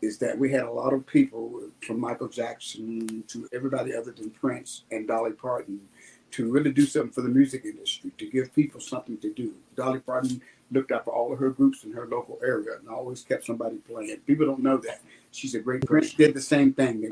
is that we had a lot of people from Michael Jackson to everybody other than Prince and Dolly Parton to really do something for the music industry, to give people something to do. Dolly Parton looked out for all of her groups in her local area and always kept somebody playing. People don't know that. She's a great Prince did the same thing.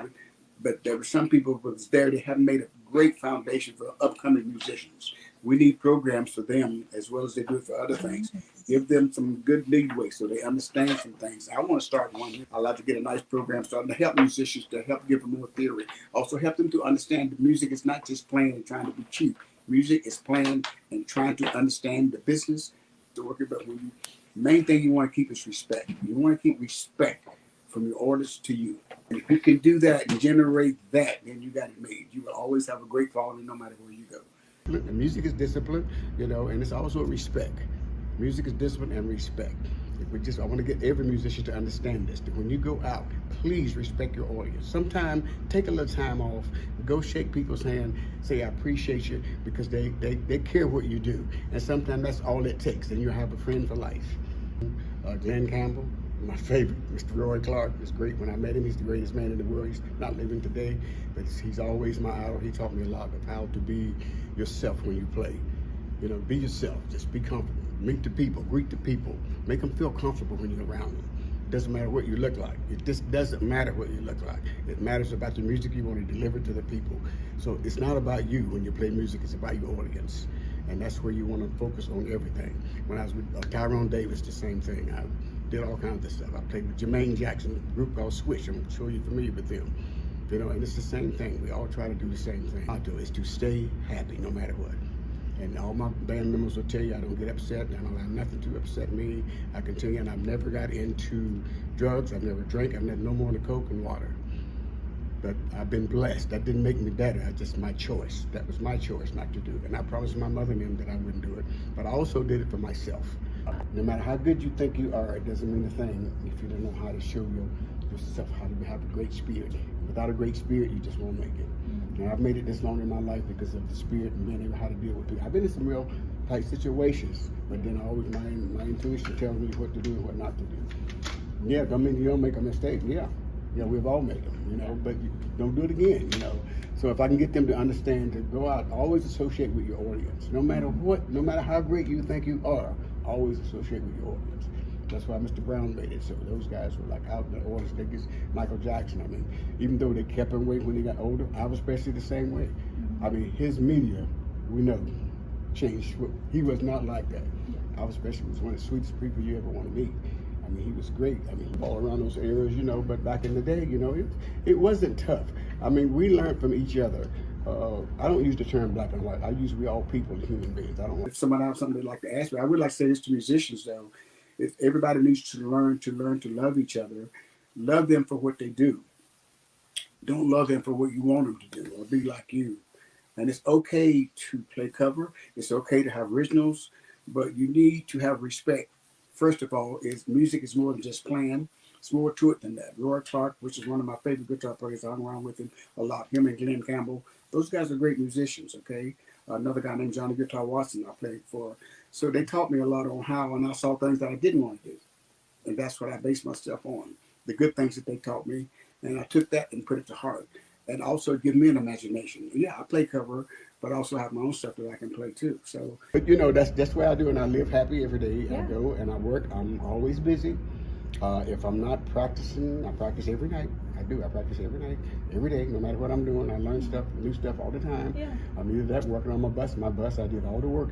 But there were some people who was there that have made a great foundation for upcoming musicians. We need programs for them as well as they do it for other things. Give them some good leadway so they understand some things. I want to start one. I'd like to get a nice program started to help musicians, to help give them more theory. Also help them to understand that music is not just playing and trying to be cheap. Music is playing and trying to understand the business, to work it. But when you, main thing you want to keep is respect. You want to keep respect from your artist to you. And if you can do that and generate that, then you got it made. You will always have a great following no matter where you go. The music is discipline, and it's also respect. Music is discipline and respect. I want to get every musician to understand this. That when you go out, please respect your audience. Sometimes take a little time off, go shake people's hand, say I appreciate you, because they care what you do. And sometimes that's all it takes, and you have a friend for life. Glenn Campbell, my favorite. Mr. Roy Clark is great. When I met him, he's the greatest man in the world. He's not living today, but he's always my idol. He taught me a lot of how to be yourself when you play. Be yourself. Just be comfortable. Meet the people, greet the people, make them feel comfortable when you're around them. It doesn't matter what you look like. It just doesn't matter what you look like. It matters about the music you want to deliver to the people. So it's not about you when you play music, it's about your audience. And that's where you want to focus on everything. When I was with Tyrone Davis, the same thing. I did all kinds of stuff. I played with Jermaine Jackson, a group called Switch. I'm sure you're familiar with them. And it's the same thing. We all try to do the same thing. My motto is to stay happy no matter what. And all my band members will tell you I don't get upset. I don't have nothing to upset me. I continue, and I've never got into drugs. I've never drank. I've never no more than Coke and water. But I've been blessed. That didn't make me better. That's just my choice. That was my choice not to do it. And I promised my mother and them that I wouldn't do it. But I also did it for myself. No matter how good you think you are, it doesn't mean a thing if you don't know how to show yourself how to have a great spirit. Without a great spirit, you just won't make it. And I've made it this long in my life because of the spirit and being able how to deal with people. I've been in some real tight situations, but then always my intuition tells me what to do and what not to do. Yeah, don't mean you don't make a mistake. Yeah, we've all made them, but you don't do it again, So if I can get them to understand to go out, always associate with your audience. No matter what, no matter how great you think you are, always associate with your audience. That's why Mr. Brown made it. So those guys were like out in the audience. They get Michael Jackson. Even though they kept him away when he got older, I was especially the same way. His media, we know, changed. He was not like that. Elvis Presley was one of the sweetest people you ever want to meet. He was great. All around those areas, but back in the day, it wasn't tough. We learned from each other. I don't use the term black and white. I use we all people, human beings. I don't want. If somebody has something they'd like to ask me, I would like to say this to musicians though. If everybody needs to learn to love each other, love them for what they do. Don't love them for what you want them to do or be like you. And it's okay to play cover. It's okay to have originals, but you need to have respect. First of all, music is more than just playing. It's more to it than that. Roy Clark, which is one of my favorite guitar players, I hung around with him a lot. Him and Glenn Campbell. Those guys are great musicians, okay? Another guy named Johnny Guitar Watson I played for. So they taught me a lot on how, and I saw things that I didn't want to do. And that's what I based myself on. The good things that they taught me. And I took that and put it to heart. And also give me an imagination. Yeah, I play cover, but I also have my own stuff that I can play too. So, but that's what I do, and I live happy every day. Yeah. I go and I work. I'm always busy. If I'm not practicing, I practice every night. I practice every night, every day, no matter what I'm doing. I learn stuff, new stuff all the time. Yeah. I'm either that working on my bus. I did all the work.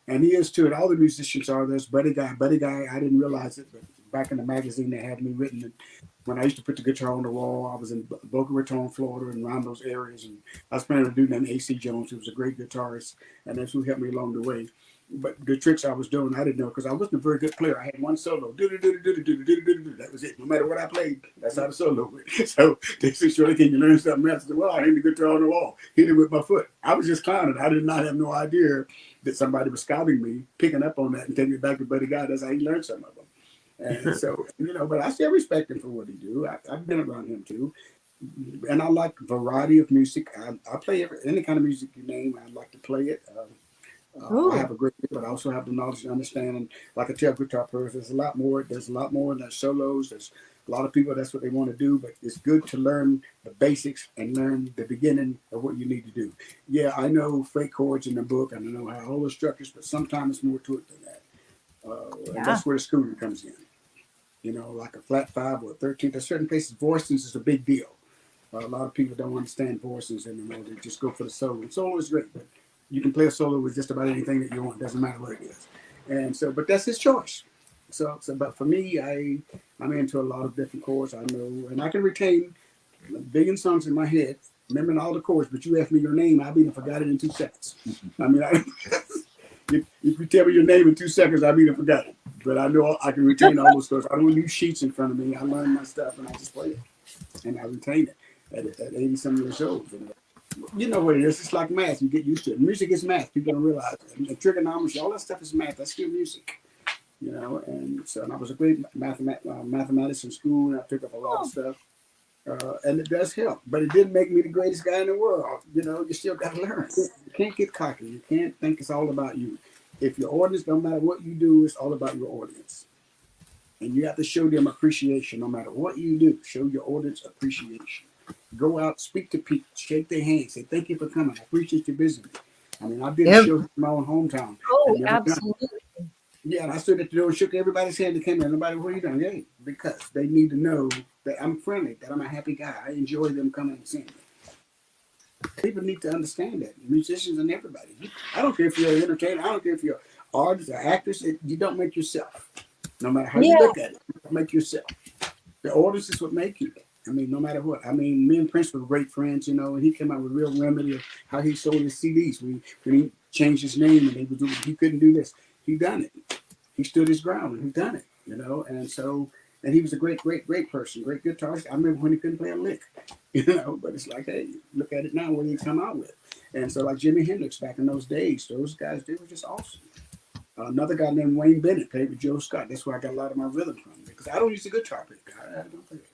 And he is too. And all the musicians are. There's Buddy Guy. I didn't realize it, but back in the magazine they had me written. When I used to put the guitar on the wall, I was in Boca Raton, Florida, and around those areas. And I was playing with a dude named A.C. Jones, who was a great guitarist, and that's who helped me along the way. But the tricks I was doing, I didn't know because I wasn't a very good player. I had one solo. That was it. No matter what I played, that's how the solo went. So they said, Shorty, can you learn something else? I said, well, I hit the guitar on the wall. Hit it with my foot. I was just clowning. I did not have no idea that somebody was scouting me, picking up on that and taking it back to Buddy Guy. That's how he learned some of them. And so, but I still respect him for what he do. I've been around him too. And I like variety of music. I play any kind of music you name. I like to play it. I have a great ear, but I also have the knowledge and understanding. Like I tell guitar players, there's a lot more. There's a lot more than solos. There's A lot of people, that's what they want to do, but it's good to learn the basics and learn the beginning of what you need to do. Yeah, I know freight chords in the book, and I know how all the structures, but sometimes it's more to it than that. And Yeah. that's where the schooling comes in. You know, like a flat five or a 13th. There's certain places, voicings is a big deal. A lot of people don't understand voices anymore. They just go for the solo. And solo is great, but you can play a solo with just about anything that you want. Doesn't matter what it is. And so, but that's his choice. But for me, I'm into a lot of different chords. I know, and I can retain a billion songs in my head, remembering all the chords. But you ask me your name, I'll be forgot it in 2 seconds. I mean, if you tell me your name in 2 seconds, I'll be forgot it. But I know I can retain all those chords. I don't use sheets in front of me. I learn my stuff and I just play it, and I retain it at 80 some years old. You know what it is. It's like math. You get used to it. Music is math. People don't realize it. And trigonometry, all that stuff is math. That's still music. You know, and so and I was a great mathematician in school, and I took up a lot of stuff. And it does help, but it didn't make me the greatest guy in the world. You know, you still got to learn. You can't get cocky. You can't think it's all about you. If your audience, no matter what you do, it's all about your audience. And you have to show them appreciation no matter what you do. Show your audience appreciation. Go out, speak to people, shake their hands, say thank you for coming. I appreciate your business. I mean, I did a Yep. show in my own hometown. Oh, I'd never done it. absolutely. Yeah, and I stood at the door and shook everybody's hand that came in. Nobody, what are you doing? Yeah, because they need to know that I'm friendly, that I'm a happy guy. I enjoy them coming and seeing me. People need to understand that. Musicians and everybody. I don't care if you're an entertainer. I don't care if you're an artist or actress. You don't make yourself. No matter how you Yeah. look at it, you don't make yourself. The audience is what make you. I mean, no matter what. I mean, me and Prince were great friends, you know, and he came out with a real remedy of how he sold his CDs. When he changed his name and he couldn't do this, he done it. He stood his ground and he done it, you know. And so, and he was a great person, great guitarist. I remember when he couldn't play a lick, you know. But it's like, hey, look at it now, what he come out with. And so, like Jimi Hendrix back in those days, those guys, they were just awesome. Another guy named Wayne Bennett played with Joe Scott. That's where I got a lot of my rhythm from because I don't use a guitar pick. I don't play it.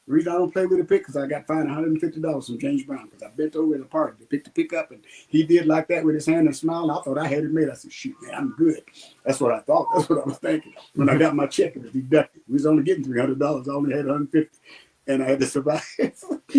The reason I don't play with a pick because I got fined $150 from James Brown because I bent over in a party to pick the pick up and he did like that with his hand and smiled. I thought I had it made. I said, shoot, man, I'm good. That's what I thought. That's what I was thinking. When I got my check, it was deducted. We was only getting $300. I only had $150, and I had to survive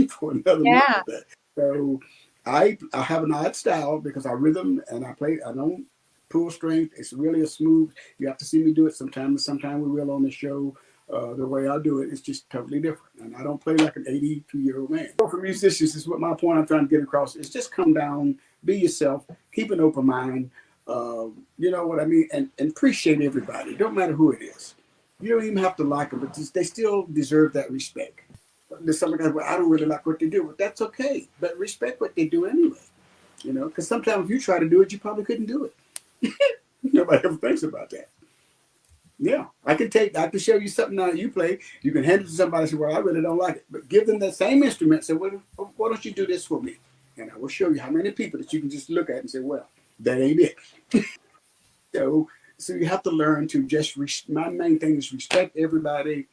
for another month Yeah. with that. So I have an odd style because I rhythm and I play. I don't pull strength. It's really a smooth. You have to see me do it sometimes. Sometimes we will on the show. The way I do it is just totally different. And I don't play like an 82-year-old man. So for musicians, this is what my point I'm trying to get across is just come down, be yourself, keep an open mind. You know what I mean? And appreciate everybody. Don't matter who it is. You don't even have to like them, but they still deserve that respect. There's some guys, well, I don't really like what they do, but that's okay. But respect what they do anyway. You know, because sometimes if you try to do it, you probably couldn't do it. Nobody ever thinks about that. Yeah, I can show you something now you play. You can hand it to somebody and say, well, I really don't like it. But give them that same instrument. Say, well, why don't you do this for me? And I will show you how many people that you can just look at and say, well, that ain't it. So you have to learn to just, my main thing is respect everybody.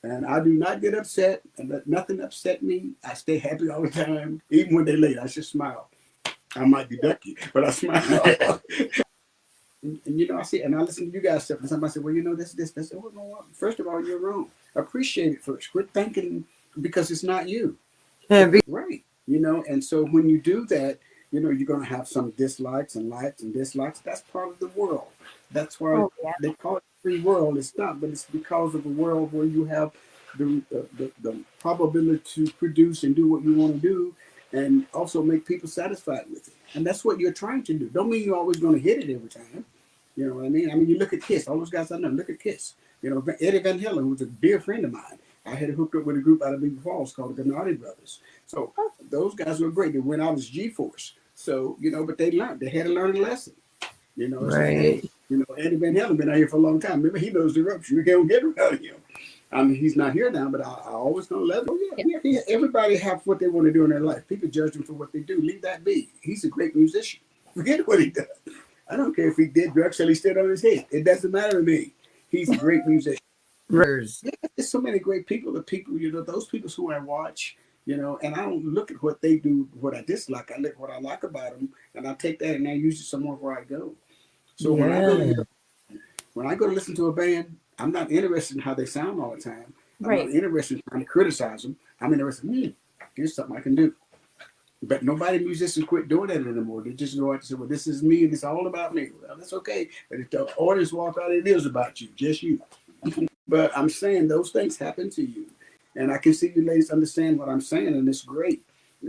And I do not get upset and let nothing upset me. I stay happy all the time. Even when they're late, I just smile. I might be ducky, but I smile. And you know, I see, and I listen to you guys stuff, and somebody said, "Well, you know, this." Oh, no, first of all, you're wrong. Appreciate it first. Quit thinking because it's not you, Yeah. right? You know, and so when you do that, you know, you're going to have some dislikes and likes and dislikes. That's part of the world. That's why Oh, yeah. they call it free world. It's not, but it's because of a world where you have the probability to produce and do what you want to do, and also make people satisfied with it. And that's what you're trying to do. Don't mean you're always going to hit it every time. You know what I mean? I mean, you look at Kiss. All those guys I know, look at Kiss. You know, Eddie Van Halen, who was a dear friend of mine. I had hooked up with a group out of Beaver Falls called the Gennady Brothers. So those guys were great. They went out as G-Force. So, you know, but they learned. They had to learn a lesson. You know, it's like, Right. hey, you know, Eddie Van Halen been out here for a long time. Remember, he knows the ropes. You can't get around him. I mean, he's not here now, but I always gonna love him. Oh yeah. Everybody have what they want to do in their life. People judge him for what they do. Leave that be. He's a great musician. Forget what he does. I don't care if he did drugs till he stood on his head. It doesn't matter to me. He's a great musician. Rivers. Yeah, there's so many great people. The people, you know, those people who I watch, you know, and I don't look at what they do, what I dislike. I look at what I like about them, and I take that and I use it somewhere where I go. So Yeah. when I go to listen to a band, I'm not interested in how they sound all the time. I'm not Right. interested in trying to criticize them. I'm interested in, here's something I can do. But nobody musicians quit doing that anymore. They just go out and say, well, this is me and it's all about me. Well, that's okay. But if the audience walk out, it is about you, just you. But I'm saying those things happen to you. And I can see you ladies understand what I'm saying, and it's great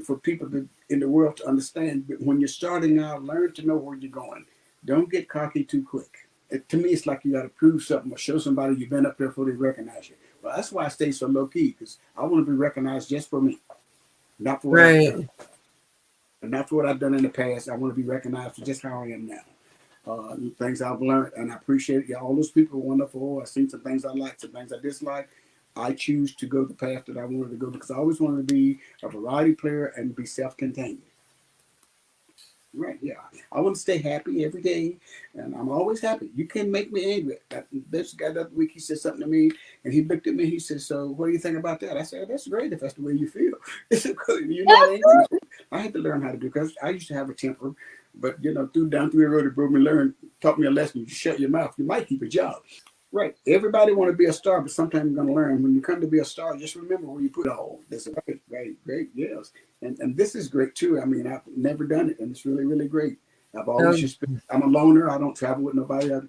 for people in the world to understand. But when you're starting out, learn to know where you're going. Don't get cocky too quick. To me, it's like you got to prove something or show somebody you've been up there before they recognize you. Well, that's why I stay so low key, because I want to be recognized just for me, not for what I've Right. done, and not for what I've done in the past. I want to be recognized for just how I am now. Things I've learned, and I appreciate it. All those people are wonderful. I've seen some things I like, some things I dislike. I choose to go the path that I wanted to go because I always wanted to be a variety player and be self-contained. Right, yeah. I want to stay happy every day, and I'm always happy. You can make me angry. This guy the other week, he said something to me, and he looked at me, he said, so what do you think about that? I said, that's great if that's the way you feel. He said, you're not angry? No. I had to learn how to do, because I used to have a temper, but, down through the road, it broke me, taught me a lesson. You shut your mouth, you might keep a job. Right. Everybody want to be a star, but sometimes you're going to learn. When you come to be a star, just remember where you put it all. That's right, great, yes. And this is great too. I mean, I've never done it, and it's really, really great. I've always No, just been, I'm a loner. I don't travel with nobody. I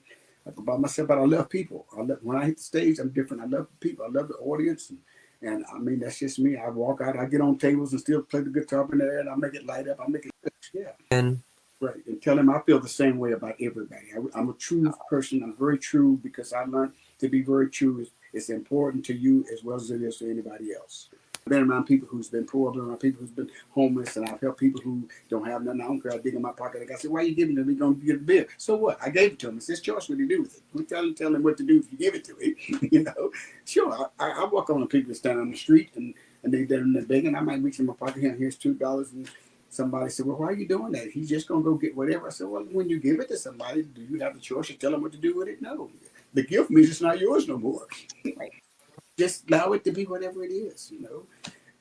go by myself, but I love people. When I hit the stage, I'm different. I love people. I love the audience. And I mean, that's just me. I walk out, I get on tables and still play the guitar up in there, and I make it light up. I make it, yeah. and Right, and tell him I feel the same way about everybody. I'm a true person. I'm very true because I learned to be very true. It's important to you as well as it is to anybody else. I've been around people who's been poor, I've been around people who's been homeless, and I've helped people who don't have nothing. I don't care. I dig in my pocket. Like I said, why are you giving them? We're going to get a bill. So what? I gave it to him. It's his choice what to do with it. We tell him what to do if you give it to him. Sure. I walk on the people standing on the street and they're begging. I might reach in my pocket here. Here's $2 and somebody said, well, why are you doing that? He's just going to go get whatever. I said, well, when you give it to somebody, do you have the choice to tell them what to do with it? No. The gift means it's not yours no more. Right. Just allow it to be whatever it is.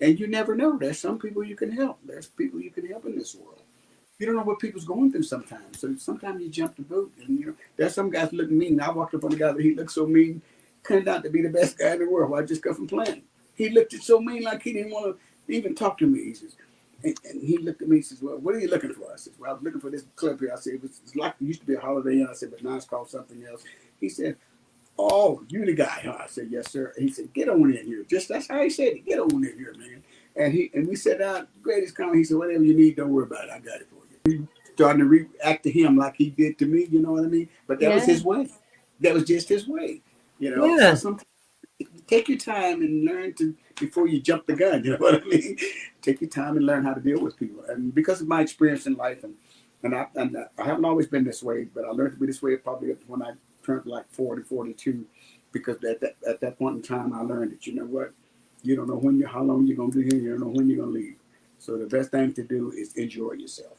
And you never know. There's some people you can help. There's people you can help in this world. You don't know what people's going through sometimes. So sometimes you jump the boat. And, there's some guys look mean. I walked up on a guy that he looked so mean, turned out to be the best guy in the world. I just come from playing. He looked at so mean like he didn't want to even talk to me. He says, and he looked at me and says, well, what are you looking for? I said, well, I was looking for this club here. I said, it's like it used to be a Holiday Inn. I said, but now it's called something else. He said, oh, you the guy, huh? I said, yes, sir. He said, get on in here. Just that's how he said it. Get on in here, man. And we sat down, greatest comment. He said, whatever you need, don't worry about it. I got it for you. We starting to react to him like he did to me, you know what I mean? But that was his way. That was just his way. So yeah. sometimes take your time and learn to before you jump the gun. You know what I mean? Take your time and learn how to deal with people. And because of my experience in life, and I haven't always been this way, but I learned to be this way probably when I turned like 40, 42, because at that point in time I learned that you don't know how long you're gonna be here, you don't know when you're gonna leave. So the best thing to do is enjoy yourself.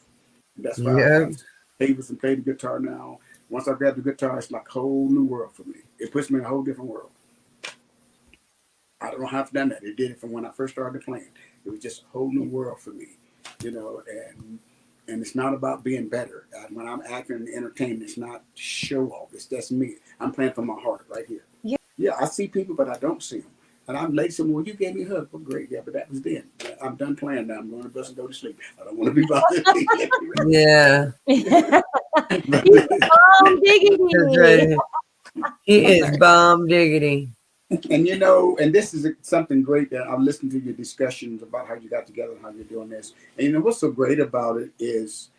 And that's why Yeah. I tables and play the guitar now. Once I grab the guitar, it's like a whole new world for me. It puts me in a whole different world. I don't know how I've done that. It did it from when I first started playing. It was just a whole new world for me, and it's not about being better. When I'm acting in entertainment, it's not show off. That's me. I'm playing from my heart right here. Yeah. Yeah, I see people, but I don't see them. And I'm late. Someone, well, you gave me a hug. Well, great. Yeah, but that was then. I'm done playing now. I'm going to bus and go to sleep. I don't want to be bothered. Yeah. He's bomb That's diggity. right. He is bomb diggity. And this is something great that I've listened to your discussions about how you got together and how you're doing this. And what's so great about it is,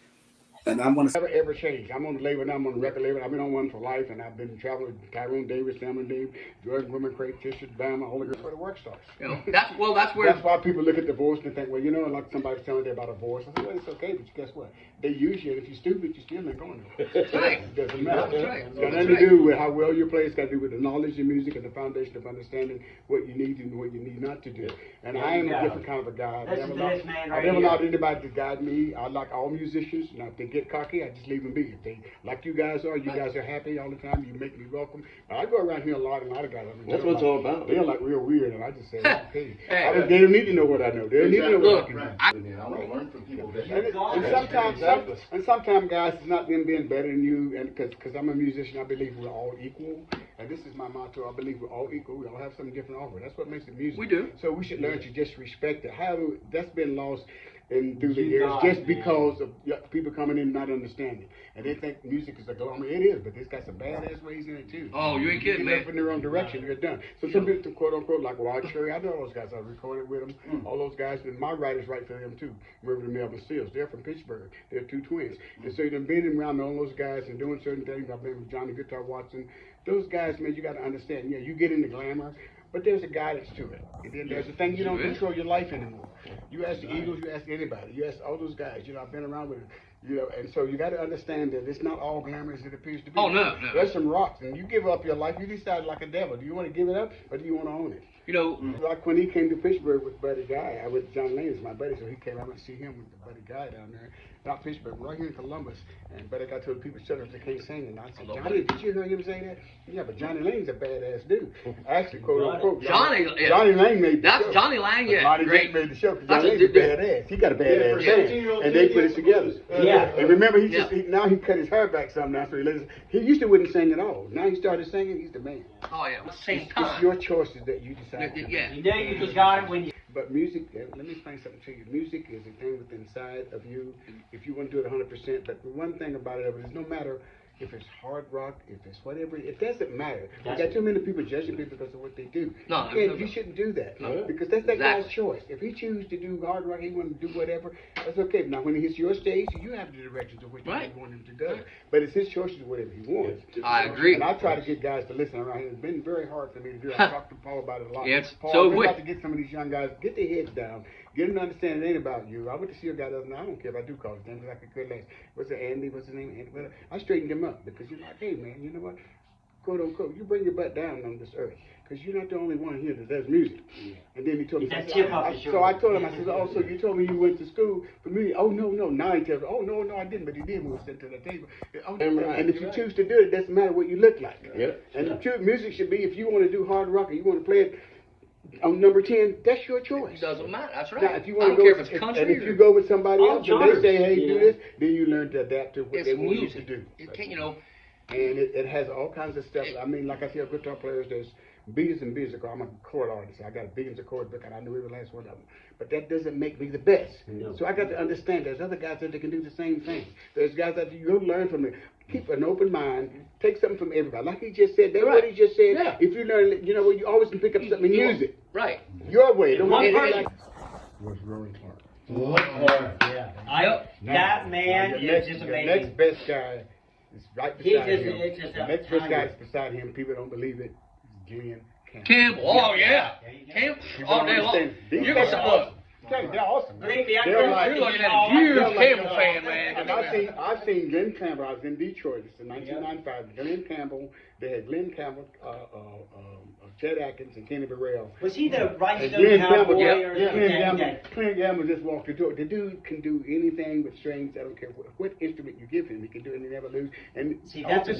and I want to never ever change. I'm on the label now. I'm on the record label. I've been on one for life, and I've been traveling with Tyrone Davis, Cameron Dave, George Women, Craig Fisher, Bama, Holy Ghost. That's where the work starts. That's where. That's why people look at divorce and think, well, like somebody's telling you about a divorce. I said, well, it's okay, but guess what? They use you, and if you're stupid, you still ain't going nowhere. That's right. It doesn't matter. That's right. It's got nothing to do with how well you play. It's got to do with the knowledge of music and the foundation of understanding what you need and what you need not to do. And I am a different kind of a guy. I've never allowed anybody to guide me. I like all musicians, and I think get cocky, I just leave them be. If they like you guys are happy all the time. You make me welcome. I go around here a lot of guys. That's what it's all about. They're like real weird, and I just say, okay. They don't need to know what I know. They don't need to know what I can do. I want to learn from people. And sometimes, guys, it's not them being better than you, and because I'm a musician, I believe we're all equal, and this is my motto. I believe we're all equal. We all have something different to offer. That's what makes it music. We do. So we should learn to just respect it. However, that's been lost through the years just because of people coming in and not understanding. And they think music is a glamour. It is, but it's got some badass ways in it too. Oh, you ain't kidding, man. In their own direction, you're done. So some people, quote unquote, like Wild Cherry, I know those guys. I recorded with them. All those guys, and my writers write for them too. River and Melvin Seals. They're from Pittsburgh. They're two twins. And so you've been around all those guys and doing certain things. I've been with Johnny Guitar Watson. Those guys, man, you got to understand. Yeah, you get into glamour, but there's a guidance to it. And then there's a thing you don't control your life anymore. You ask the Eagles, you ask anybody, you ask all those guys. I've been around with them. And so you got to understand that it's not all glamorous as it appears to be. Oh, no. There's some rocks, and you give up your life. You decide like a devil. Do you want to give it up, or do you want to own it? Like when he came to Pittsburgh with Buddy Guy, I with John Lane is my buddy, so he came. I went to see him with the Buddy Guy down there, not Pittsburgh, right here in Columbus. And Buddy Guy told the people, shut up, they can't sing. And I said, Johnny, did you hear him say that? Yeah, but Johnny Lane's a badass dude. Actually, quote unquote, Johnny Lane made the show. That's Johnny Lang, yeah. Johnny Lane made the show because Johnny Lane's a badass. He got a badass band, and they put it together. Yeah. And remember, now he cut his hair back some now, so he used to wouldn't sing at all. Now he started singing. He's the man. Oh yeah, at the same time. It's your choices that you decide. Yeah. You know you just got it when you. But music, let me explain something to you. Music is a thing within inside of you. If you want to do it 100%, but the one thing about it is no matter if it's hard rock, if it's whatever, it doesn't matter. You got too many people judging people because of what they do. No, you shouldn't do that because that's that guy's choice. If he chooses to do hard rock, he want to do whatever, that's okay. Now, when he hits your stage, you have the directions of what you want him to do. But it's his choice to do whatever he wants. I agree. And I try to get guys to listen around here. It's been very hard for me to do. I talked to Paul about it a lot. Yes, Paul, so we're about to get some of these young guys, get their heads down. Get them to understand it ain't about you. I went to see a guy the other night. I don't care if I do call his name because I could last. What's it, Andy? What's his name? Andy? I straightened him up because you're like, hey, man, you know what? Quote, unquote, you bring your butt down on this earth because you're not the only one here that does music. And then he told me, so I told him, I said, oh, so you told me you went to school for me. Oh, no. Now he tells me, oh, no, I didn't. But he did move us into the table. Oh, and if you choose to do it, it doesn't matter what you look like. And music should be, if you want to do hard rock and you want to play it, on number 10, that's your choice. It doesn't matter. That's right. Now, if you want to go, if it's country, and if you go with somebody else and they say, "Hey, do this," then you learn to adapt to what they want you to do. It can't, And it has all kinds of stuff. I mean, like I said, guitar players, there's billions and billions of chords. I'm a chord artist. I got billions of chords book, and I knew every last one of them. But that doesn't make me the best. So I got to understand there's other guys that can do the same thing. There's guys that you'll learn from them. Keep an open mind. Take something from everybody. Like he just said, that's what he just said. Yeah. If you learn, you know, you always can pick up something and use it. Right. Your way. The one person was Rory Clark. That man is just amazing. The next best guy is right beside him. The next best guy is beside him. People don't believe it. Glenn Campbell. Oh yeah. Campbell. All day long. You're gonna say, they're awesome. you're looking at a huge Campbell fan, man. And I've seen Glenn Campbell. I was in Detroit. It's in 1995. Glenn Campbell. They had Glenn Campbell, Chet Atkins, and Kenny Burrell. Was he the right Glenn Campbell, Cowboy? Glenn Campbell just walked the door. The dude can do anything with strings. I don't care what instrument you give him. He can do it and he never lose. And see, off the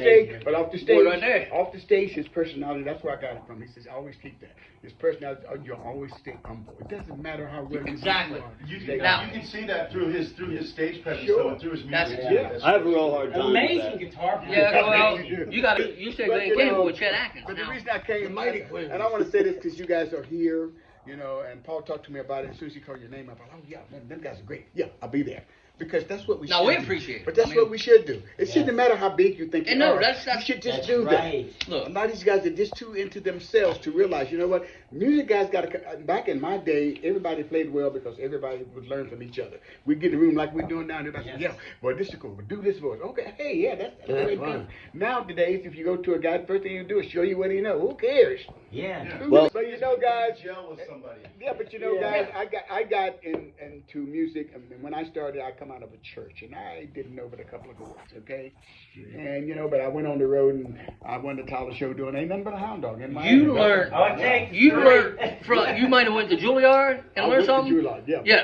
stage, his personality. That's where I got it from. He says, always keep that. His personality. You always stay humble. It doesn't matter how well you exactly. You can see that through his stage presence, and through his music. I have a real hard time. Amazing guitar player. Yeah, well, you said Glenn Campbell with Chet Atkins. But the reason I came, and I want to say this because you guys are here, you know, and Paul talked to me about it. As soon as he called your name up, I thought, oh yeah, man, them guys are great. Yeah, I'll be there. Because that's what we should do. No, we appreciate it. But that's what we should do. It shouldn't matter how big you think you are. You should just do that. Look, a lot of these guys are just too into themselves to realize, you know what? Music guys got to, back in my day, everybody played well because everybody would learn from each other. We'd get in the room like we're doing now, and everybody said, yeah, boy, this is cool. But do this voice. Okay, hey, yeah, that's the way to do. Nowadays, if you go to a guy, the first thing you do is show you what he knows. Who cares? Yeah. Well, but you know, guys. Gel with somebody. Yeah, but you know, guys, I got into music, and when I started, I come out of a church, and I didn't know but a couple of chords, okay? And, you know, but I went on the road, and I won the Tyler show doing ain't nothing but a hound dog. In my you learned from, you might have went to Juilliard and learned something. Juilliard, yeah. Yeah,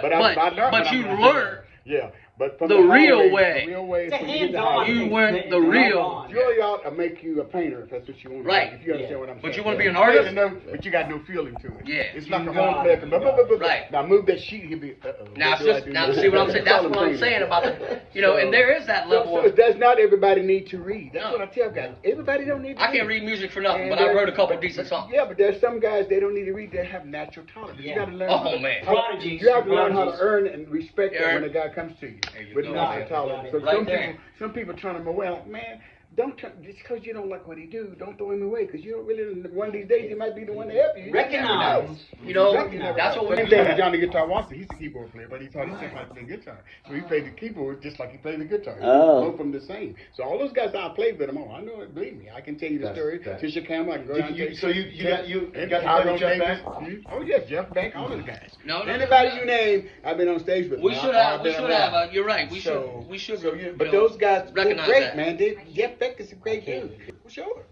but you learned. Yeah, But from The real hallway, way. The real way is The when you get the hands-on. hallway. You went the real. Julie ought to make you a painter if that's what you want. Right. If you understand what I'm saying. But you wanna be an You play artist? the note, but you got no feeling to it. Yeah. It's like a You horn got player. it. Right. Now move that sheet. He'll be. Now, it's just, now see what I'm saying? That's what I'm saying about the, you know, and there is that level So of, does not everybody need to read? That's No. what I tell guys. Everybody don't need to I can't read music for nothing, And but I've there- heard a couple but- decent songs. Yeah, but there's some guys they don't need to read. They have natural talent. You Yeah. got to learn. Oh, how to- man. how to- Prodigies, You have to learn how to prodigies. earn and respect it Yeah. when a guy comes to you you with go. natural Right. talent. So Right there. some people turn him away. Like, man, don't turn just because you don't like what he do. Don't throw him away because you don't really. One of these days he might be the one to help you. You never know. Recognize. You know, You never that's know. what we Same thing with Johnny Guitar Watson. He's a keyboard player, but he taught himself how to play guitar. So he played the keyboard just like he played the guitar. Oh. Both of them the same. So all those guys I played with them all. I know it. Believe me, I can tell you the story. Tisha Campbell, I can go down and tell So you got to play Tyrone with Jeff Davis. Beck? Oh yes, Jeff Beck, all those guys. No, no, Anybody no. you name, I've been on stage with. We them. should I've have, we been should around. have, you're right, we So- should, But those guys, they're recognize great, that. man. Jeff Beck is a great dude. Sure.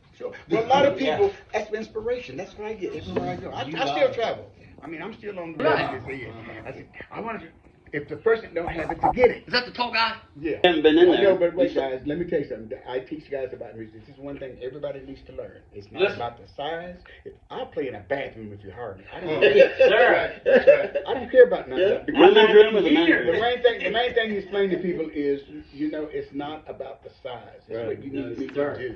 Well, a lot of people, that's inspiration. That's what I get everywhere I go. I still travel. I mean, I'm still on the road. Right. I said, I want to. If the person don't have it, to get it. Is that the tall guy? Yeah. Haven't been in I know, there. but wait, guys. Let me tell you something. I teach guys about music. This is one thing everybody needs to learn. It's not Listen. about the size. I'll play in a bathroom if you hire me. I don't. Sir. I don't care about none of Yeah. that. Because Women's room or the men's the room? main thing you explain to people is, you know, it's not about the size. It's what you need to do.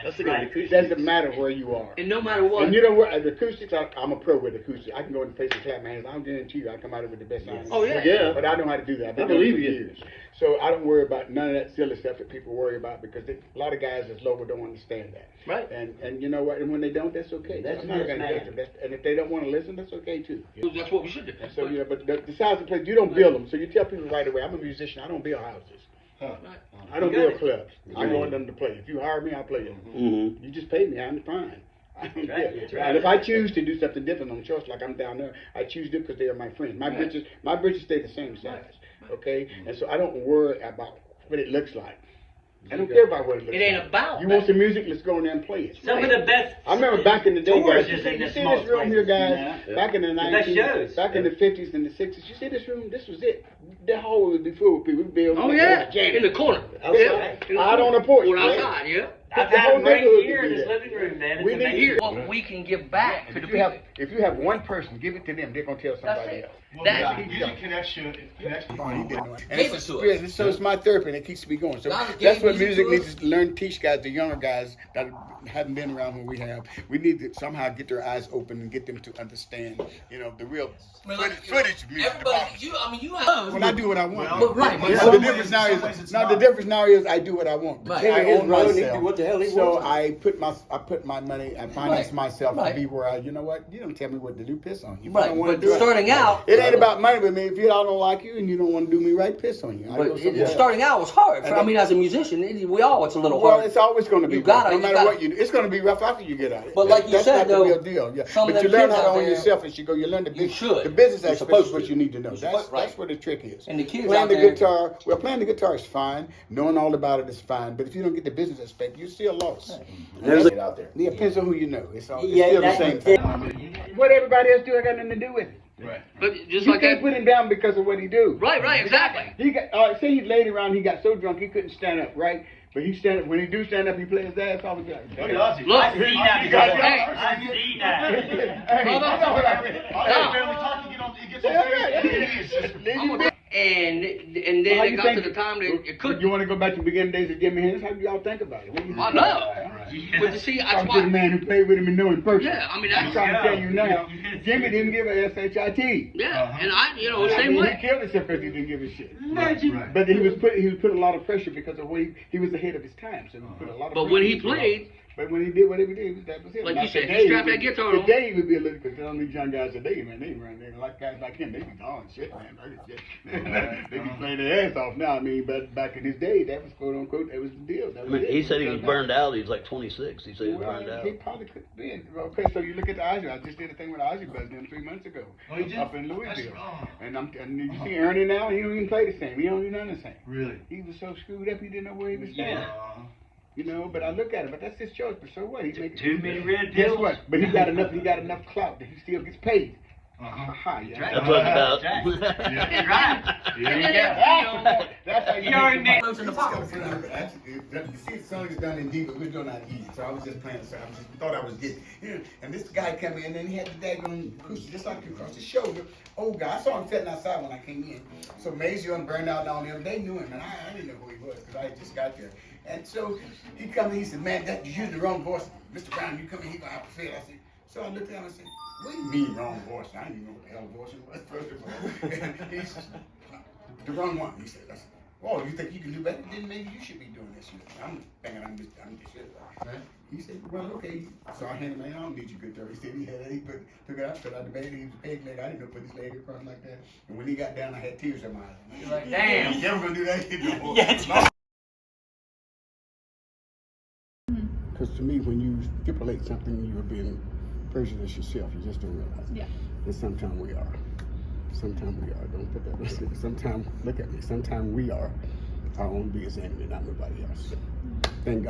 That's right. It doesn't matter where you are. And no matter what, And you know what? The acoustics, I'm a pro with acoustics. I can go in the place and clap my hands. I'll guarantee you I come out of it with the best sound. Oh, yeah. Yeah. But I know how to do that. I've been I doing it believe for you. years. So I don't worry about none of that silly stuff that people worry about because a lot of guys that's local don't understand that. Right. And you know what? And when they don't, that's okay. That's I'm not just gonna matter. judge them. And if they don't want to listen, that's okay too. that's what we should do. And so yeah, but the size of the place, you don't build them. So you tell people right away. I'm a musician. I don't build houses. I don't build clubs. I go in them to play. If you hire me, I'll play them. Mm-hmm. You just pay me, I'm fine. I don't care. That's right. And if I choose to do something different on church, like I'm down there, I choose to because they are my friends. My britches stay the same size, okay? And so I don't worry about what it looks like. I don't care about what it looks like. It ain't about You that. want some music? Let's go in there and play it. Some of the best. I remember back in the day, tours guys. is You in the see small this room here, places, guys? you know? Back in the best 90s, shows. back in the 50s and the 60s. You see this room? This was it. The hall would be full of people. We'd be able to Oh, yeah, in the corner. Yeah. Out on the porch. Or man. outside, yeah. I've The had whole a great neighborhood year could in do this that. living room, man. It's We need amazing. Here, what we can give back to the people. If you have one person, give it to them. They're gonna tell somebody it. else. Well, That- music connection. And Gave it's, it to us. yeah, so it's my therapy, and it keeps me going. So God gave that's what music music to us. needs to learn, teach guys, the younger guys that haven't been around when we have. We need to somehow get their eyes open and get them to understand, you know, the real footage of music. Everybody, you have. When I do what I want. But right, but Now, some the ways- difference now some ways is it's now not. the difference now is I do what I want. Right. I His own road, he myself. do what the hell he So wants. I put my money, I finance Right. myself Right. to be where I, you know what? You don't tell me what to do, piss on you. If you Right, don't wanna but do it- starting out, It ain't about money with me. If you don't like you and you don't want to do me right, piss on you. I go but somewhere else. starting out was hard. I mean, as a musician, we all it's a little Well, hard. it's always going to be You gotta- rough. No you matter gotta- what you do, it's going to be rough after you get out of it. But like you That's said, not though, the real deal. Yeah. some of But you them learn kids how to out own there, yourself as you go. You learn the you should. the business You're aspect is supposed what to. you need to know. You're That's supposed- right. that's where the trick is. And the kids playing out the there- guitar, well, playing the guitar is fine. Knowing all about it is fine. But if you don't get the business aspect, you're still lost. There's Get a- out there. Yeah, depends on who you know. It's still the that's same the thing. thing. What everybody else do, I got nothing to do with it. Right. But just You like can't that. put him down because of what he do. Right, exactly. He got say he laid around, he got so drunk he couldn't stand up, right? But he stand up when he do stand up, he plays his ass off. Look at Ozzy. Look. I see that. Hey. I see that. Hey, Brother. I know what I mean. Ozzy barely talking, he gets on stage. It's just I'm gonna- and then How it you got to think- the time that it could. You want to go back to the beginning days of Jimi Hendrix? How do y'all think about it? What do you think? I know. But you see, that's Talking to the why. man who played with him and know him personally. Yeah, I mean I'm that's. trying to tell you now, Jimmy didn't give a SHIT. Yeah, and I, you know, the I same mean, way. He killed himself because he didn't give a shit. right. But he was put a lot of pressure because of what he was ahead of his time. So he put a lot of. But pressure when he on him. played, But when he did whatever he did, that was it. Like Now, you said, he today, strapped that guitar on. Today he would be a little, because some of these young guys today, man, they run there like guys like him. They be gone shit, man. They be playing their ass off now. I mean, but back in his day, that was quote unquote, that was the deal. That I was mean, it. he said he was Now- burned out. He was like 26. He said he was Well, burned out. he probably could have been. Okay, so you look at the Ozzy. I just did a thing with Ozzy Buzz them 3 months ago. Oh, you did? Up in Louisville. Oh. And you see Ernie now, he don't even play the same. He don't do none of the same. Really? He was so screwed up he didn't know where he was standing. Uh, You know, but I look at it, but that's his choice. But so what? He makes Too many red Guess pills. what? But he got enough clout that he still gets paid. Aha, yeah. That's what it's about. That's right. There you go. That's how You already made Close in the Just gotta pocket. sit down, but actually, you see, the song is done in D, but we're doing that easy. So I was just playing the song. I just thought I was getting, and this guy came in, and he had the daggone acoustic just like you across his shoulder. Old guy. I saw him sitting outside when I came in. So Maisie and Burned Out down there, they knew him, and I didn't know who he was because I had just got there. And so he come in, he said, "Man, that you using the wrong voice, Mr. Brown. You come in, he gonna have to fit." I said, so I looked at him and said, "What do you mean wrong voice? I didn't even know what the hell voice it was first of all." And he said, "The wrong one." He said, I said, "Oh, you think you can do better? Then maybe you should be doing this." I'm thinking I'm just shit. Right? He said, "Well, okay." So I handed him, "I don't need your guitar." He said he had it. He took it out, put out the bed. He was a peg leg. I didn't know put his leg across like that. And when he got down, I had tears in my eyes. You're like, damn. You never gonna do that again no more. Because to me, when you stipulate something, you are being prejudiced yourself. You just don't realize it. Yeah. And sometimes we are. Sometimes we are. Don't put that. Sometimes, look at me. Sometimes we are our own biggest enemy, not nobody else. Thank God.